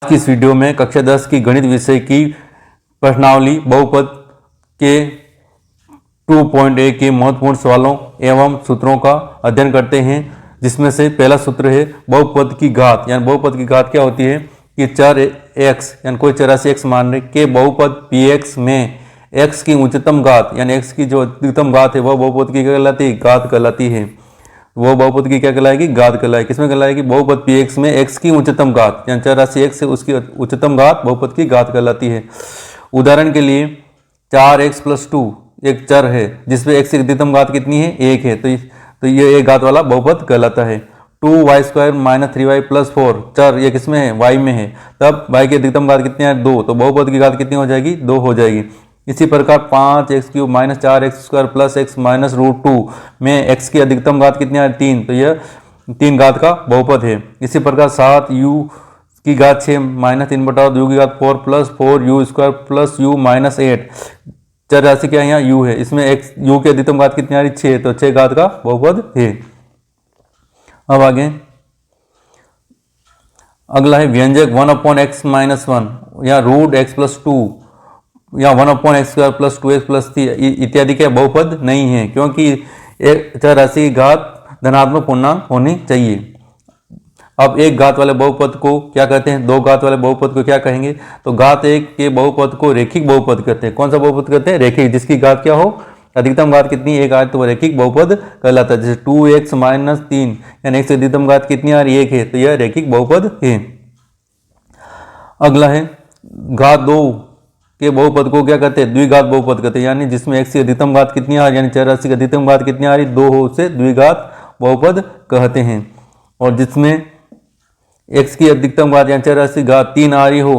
की इस वीडियो में कक्षा 10 की गणित विषय की प्रश्नावली बहुपद के 2.1 के महत्वपूर्ण सवालों एवं सूत्रों का अध्ययन करते हैं, जिसमें से पहला सूत्र है बहुपद की घात। यानी बहुपद की घात क्या होती है कि चर x यानी कोई चर राशि x मान रहे के बहुपद px में x की उच्चतम घात यानी x की जो अधिकतम घात है वह बहुपद की क्या कहलाती है? घात कहलाती है। वो बहुपद की क्या कहलाएगी? घात कहलाएगी। किसमें कहलाएगी? बहुपद px में x की उच्चतम घात यानी चर राशि x है उसकी उच्चतम घात बहुपद की घात कहलाती है। उदाहरण के लिए 4x + 2 एक चर है जिसमें x की अधिकतम घात कितनी है? 1 है, तो ये एक घात वाला बहुपद कहलाता है। 2y² - 3y + 4 चर ये किसमें है? y में है, तब y की अधिकतम घात कितनी है? 2, तो बहुपद की घात कितनी हो जाएगी? 2 हो जाएगी। इसी प्रकार 5x³ - 4x² + x - √2 में x की अधिकतम घात कितनी है? 3, तो यह 3 घात का बहुपद है। इसी प्रकार 7u की घात 6 - 3/2 u की घात 4 + 4u² + u - 8 चर राशि क्या है? यहाँ u है, इसमें x u की अधिकतम घात कितनी आ रही? 6, तो 6 घात का बहुपद है। अब आगे अगला है व्यंजक 1/x - 1 या √x + 2 या 1/x² + 2x + 3 इत्यादि के बहुपद नहीं है, क्योंकि एक चर राशि की घात धनात्मक पूर्णांक होनी चाहिए। अब एक घात वाले बहुपद को क्या कहते हैं? दो घात वाले बहुपद को क्या कहेंगे? तो घात एक के बहुपद को रेखिक बहुपद कहते हैं। कौन सा बहुपद कहते हैं? रेखिक, जिसकी घात क्या हो? अधिकतम घात कितनी? एक आ, तो वह रेखिक बहुपद कहलाता है। जैसे 2x - 3 यानी x की अधिकतम घात कितनी आ रही है? 1 है, तो यह रेखिक बहुपद है। अगला है घात 2 के बहुपद को क्या कहते हैं? द्विघात बहुपद कहते हैं, यानी जिसमें x की अधिकतम घात कितनी आ रही है, यानी चर राशि की अधिकतम घात कितनी आ रही? 2 हो, उसे द्विघात बहुपद कहते हैं। और जिसमें x की अधिकतम घात यानी चर राशि घात 3 आ रही हो,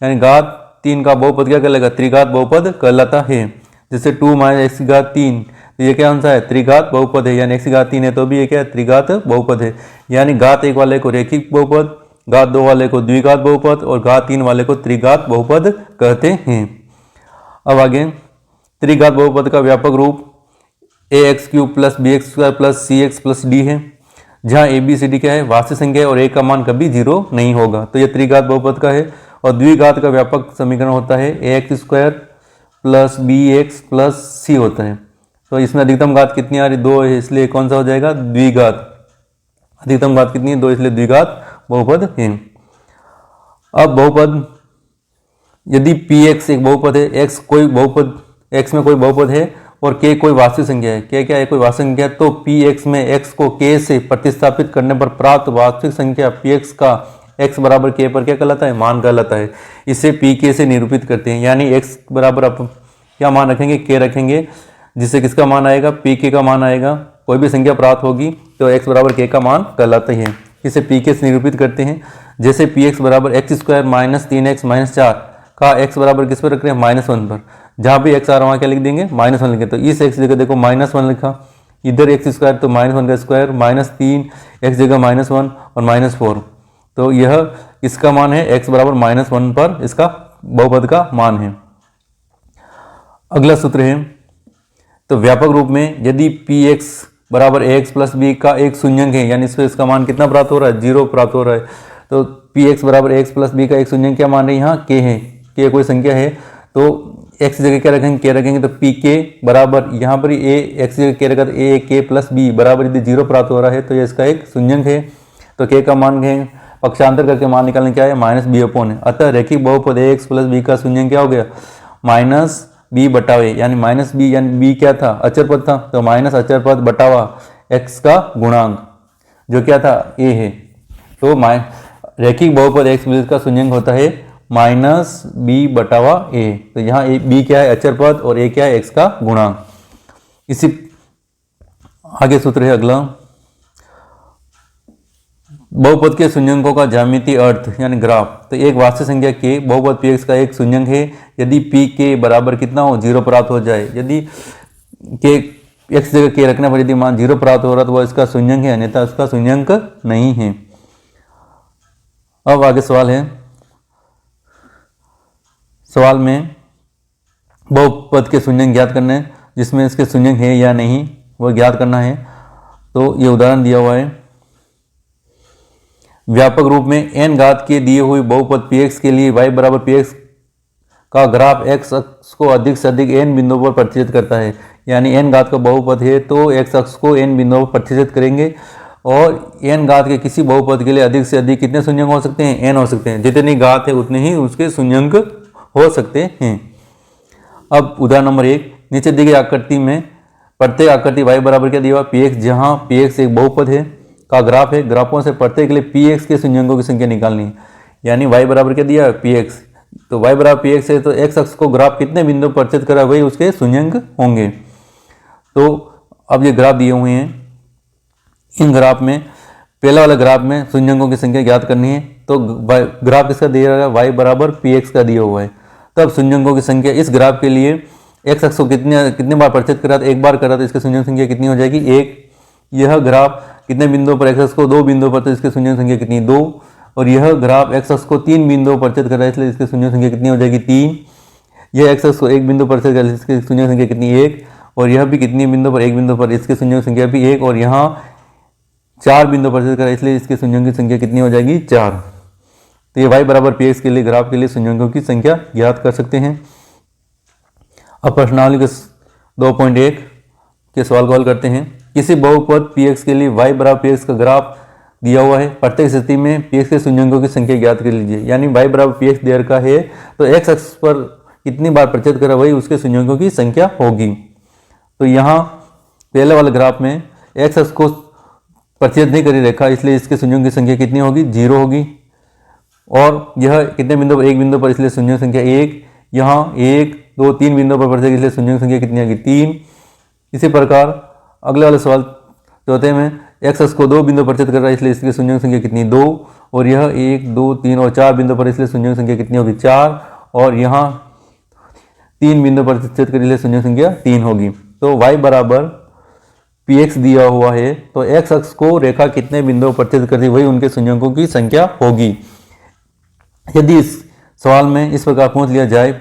यानी घात 3 का बहुपद क्या कहलाएगा? त्रिघात बहुपद कहलाता है। जैसे 2 - x की घात 3, तो ये क्या आंसर है? त्रिघात बहुपद है, यानी x की घात 3 है तो भी ये क्या है? त्रिघात बहुपद है। यानी घात 1 वाले को रेखिक बहुपद, घात 2 वाले को द्विघात बहुपद और घात 3 वाले को त्रिघात बहुपद कहते हैं। अब आगे त्रिघात बहुपद का व्यापक रूप ax³ + bx² + cx + d है, जहाँ a b c d क्या है? वास्तविक संख्या है और a का मान कभी 0 नहीं होगा, तो यह त्रिघात बहुपद का है। और द्विघात का व्यापक समीकरण होता है ax² + bx + c होता है। तो इसमें अधिकतम घात कितनी आ रही? 2 है, इसलिए कौन सा हो जाएगा? द्विघात। अधिकतम घात कितनी है? 2, इसलिए द्विघात बहुपद है। अब बहुपद यदि px एक बहुपद है, x कोई बहुपद, x में कोई बहुपद है और k कोई वास्तविक संख्या है, k क्या है? कोई वास्तविक संख्या, तो px में x को k से प्रतिस्थापित करने पर प्राप्त वास्तविक संख्या px का x बराबर k पर क्या कहलाता है? मान कहलाता है। इसे pk से निरूपित करते हैं, यानी x बराबर आप क्या मान रखेंगे? k रखेंगे, जिससे किसका मान आएगा? pk का मान आएगा। कोई भी संख्या प्राप्त होगी तो x बराबर k का मान कहलाता है। इसे pk से निरूपित करते हैं। जैसे px बराबर x² - 3x - 4 का x बराबर किस पर रख रहे हैं? -1 पर। जहाँ भी x आ रहा है वहाँ क्या लिख देंगे? -1 लिखे, तो इस x जगह देखो -1 लिखा, इधर x² तो -1 का स्क्वायर, -3 x जगह -1 और -4, तो यह इसका मान है x बराबर -1 पर इसका बहुपद का मान है। अगला सूत्र है, तो व्यापक रूप में यदि px बराबर ax + b का एक शून्यंक है, यानी इसका मान कितना प्राप्त हो रहा है? 0 प्राप्त हो रहा है। तो px बराबर ax + b का एक शून्यंक क्या मान रहे हैं? यहाँ k है, k कोई संख्या है, तो x जगह क्या रखेंगे? k रखेंगे, तो pk बराबर यहाँ पर a x जगह k रखा तो a k + b बराबर यदि 0 प्राप्त हो रहा है तो ये इसका एक शून्यंक है। तो k का मान पक्षांतर करके मान निकालने क्या है? -b/, अतः रेखिक बहुपद ax + b का शून्यंक क्या हो गया? -b/a, यानी -b यानी b क्या था? अचर पद था, तो माइनस अचर पद बटावा x का गुणांक जो क्या था? a है। तो रेखिक बहुपद x + का शून्यंक होता है -b/a। तो यहाँ b क्या है? अचर पद, और a क्या है? x का गुणांक। इसी आगे सूत्र है अगला, बहुपद के शून्यंकों का ज्यामितीय अर्थ यानी ग्राफ। तो एक वास्तविक संख्या k बहुपद px का एक शून्यंक है यदि pk बराबर कितना हो? 0 प्राप्त हो जाए। यदि k x जगह k रखने पर यदि मान 0 प्राप्त हो रहा तो वह इसका शून्यंक है, अन्यथा इसका शून्यंक नहीं है। अब आगे सवाल है, सवाल में बहुपद के शून्यंक ज्ञात करने, जिसमें इसके शून्यंक है या नहीं वह ज्ञात करना है। तो ये उदाहरण दिया हुआ है, व्यापक रूप में n घात के दिए हुए बहुपद px के लिए y बराबर px का ग्राफ x अक्ष को अधिक से अधिक n बिंदुओं पर प्रतिष्ठित करता है। यानी n घात का बहुपद है तो x अक्ष को n बिंदुओं पर प्रतिष्ठित करेंगे और n घात के किसी बहुपद के लिए अधिक से अधिक कितने शून्यंक हो सकते हैं? n हो सकते हैं। जितनी घात है उतने ही उसके शून्यंक हो सकते हैं। अब उदाहरण नंबर 1, नीचे दी गई आकृति में प्रत्येक आकृति y बराबर क्या दिया हुआ px, जहां px एक बहुपद है का ग्राफ है। ग्राफों से प्रत्येक के लिए px के शून्यंकों की संख्या निकालनी है। यानी y बराबर क्या दिया है px, तो y बराबर px है तो x अक्ष को ग्राफ कितने बिंदु पर चित करा वही उसके शून्यंक होंगे। तो अब ये ग्राफ दिए हुए हैं, इन ग्राफ में पहला वाला ग्राफ में शून्यंकों की संख्या ज्ञात करनी है। तो ग्राफ किसका दिया गया y बराबर px का दिया हुआ है। तब शून्यंकों की संख्या इस ग्राफ के लिए x अक्ष को कितने बार परिचित करा, तो एक बार करा तो इसकी शून्यंक संख्या कितनी हो जाएगी 1। यह ग्राफ कितने बिंदुओं पर x अक्ष को 2 बिंदुओं पर, तो इसकी शून्यंक संख्या कितनी 2। और यह ग्राफ x अक्ष को 3 बिंदुओं पर परिचित करा इसलिए इसकी शून्यंक संख्या कितनी हो जाएगी 3। यह x अक्ष को 1 बिंदु पर परिचित करा इसकी शून्यंक संख्या कितनी 1। और यह भी कितनी बिंदु पर 1 बिंदु पर, इसकी शून्यंक संख्या भी 1। और यहाँ 4 बिंदु पर परिचित करा इसलिए इसके शून्यंक की संख्या कितनी हो जाएगी 4। तो ये y बराबर px के लिए ग्राफ के लिए शून्यंकों की संख्या ज्ञात कर सकते हैं। अब प्रश्नावली के 2.1 के सवाल को हल करते हैं। किसी बहुपद px के लिए y बराबर px का ग्राफ दिया हुआ है। प्रत्येक स्थिति में px के शून्यंकों की संख्या ज्ञात कर लीजिए। यानी y बराबर px देर का है तो x अक्ष पर कितनी बार प्रतिच्छेद करा वही उसके शून्यंकों की संख्या होगी। तो यहाँ पहले वाले ग्राफ में x अक्ष को प्रतिच्छेद नहीं करी रेखा इसलिए इसके शून्यों की संख्या कितनी होगी 0 होगी। और यह कितने बिंदु पर 1 बिंदु पर इसलिए शून्य संख्या 1। यहाँ 1 2 3 बिंदुओं पर प्रतिच्छेद इसलिए शून्य संख्या कितनी होगी 3। इसी प्रकार अगले वाले सवाल चौथे में x अक्ष को 2 बिंदु पर प्रतिच्छेद कर रहा है इसलिए इसकी शून्य संख्या कितनी 2। और यह 1 2 3 और 4 बिंदु पर इसलिए शून्य संख्या कितनी होगी 4। और यहाँ 3 बिंदु पर प्रतिच्छेद कर इसलिए शून्य संख्या 3 होगी। तो y बराबर px दिया हुआ है तो x अक्ष को रेखा कितने बिंदुओं पर प्रतिच्छेद करती वही उनके शून्यंकों की संख्या होगी। यदि इस सवाल में इस प्रकार पूछ लिया जाए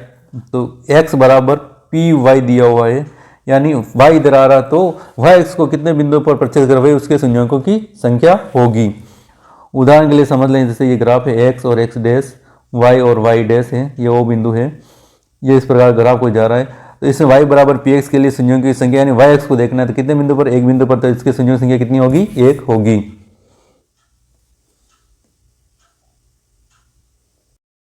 तो x बराबर py दिया हुआ है यानी y इधर आ रहा तो y अक्ष को कितने बिंदुओं पर प्रतिच्छेद कर वही उसके शून्यंकों की संख्या होगी। उदाहरण के लिए समझ लें जैसे ये ग्राफ है x और x डैश y और y डैश है, ये वो बिंदु है, ये इस प्रकार ग्राफ को जा रहा है। तो इसमें y बराबर px के लिए शून्यों की संख्या यानी y अक्ष को देखना है तो कितने बिंदु पर 1 बिंदु पर, तो इसके शून्यों की संख्या कितनी होगी 1 होगी।